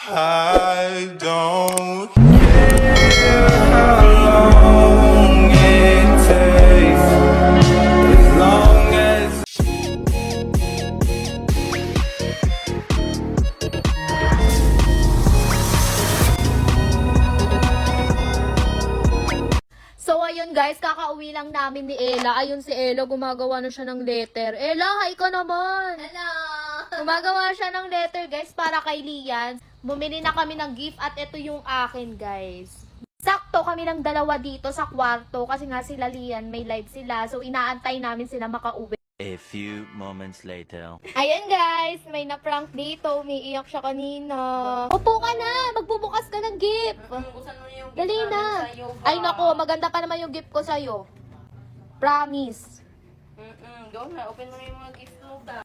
I don't care how long it takes, as long as So, ayun guys, kakauwi lang namin ni Ella. Ayun si Ella, gumagawa na siya ng letter. Ella, hi ka naman! Hello! Gumagawa siya ng letter guys para kay Lian. Bumili na kami ng gift at ito yung akin guys. Sakto kami ng dalawa dito sa kwarto kasi nga sila Lian, may live sila. So, inaantay namin sila makauwi. A few moments later. Ayan guys, may na-prank dito. Umiiyak siya kanina. Upo ka na! Magbubukas ka ng gift! Buksan mo yung Dali na! Ay nako, maganda pa naman yung gift ko sa'yo. Promise. Go na, open mo na yung mga gift mo ba?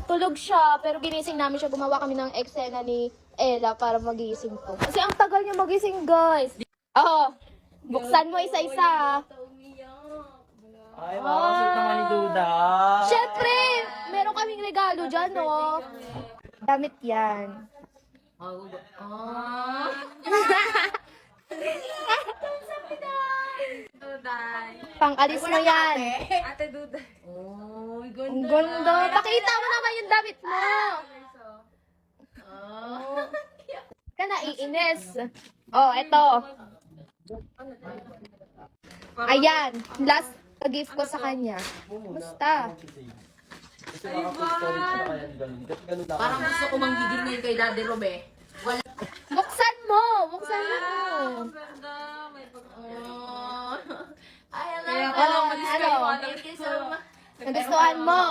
Tulog siya, pero ginising namin siya. Gumawa kami ng eksena ni Ella para magising to. Kasi ang tagal niya magising guys. Oh, buksan mo isa-isa. Ay, makakasot naman ni Duda. Siyempre, meron kaming regalo dyan, no? Damit yan. Duday. Pang-alis mo yan. Ate Duday. Oh, Ang ganda. Pakita mo naman yung damit mo. Ka naiinis. Oh, eto. Ayan. Last gift ko sa kanya. Basta. Kasi makapag storage na kaya ni ganun. Kasi ganun lang. Parang gusto ko manggigil ngayon kay Daddy Rob eh. Buksan mo. Buksan mo. Ganda, may pag... Oh. Ay, Oh, ano? Thank you so much. Nagustuhan mo.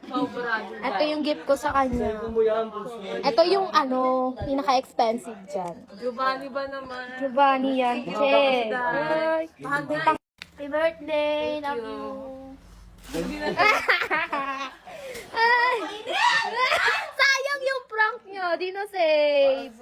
Sobra. Ito yung gift ko sa kanya. Kung mo yan, boss mo. Ito yung pinaka-expensive dyan. Giovanni ba naman? Giovanni yan. Che. Ay. Happy Happy birthday. Love you. Ay. Sayang yung prank nyo. Di na save.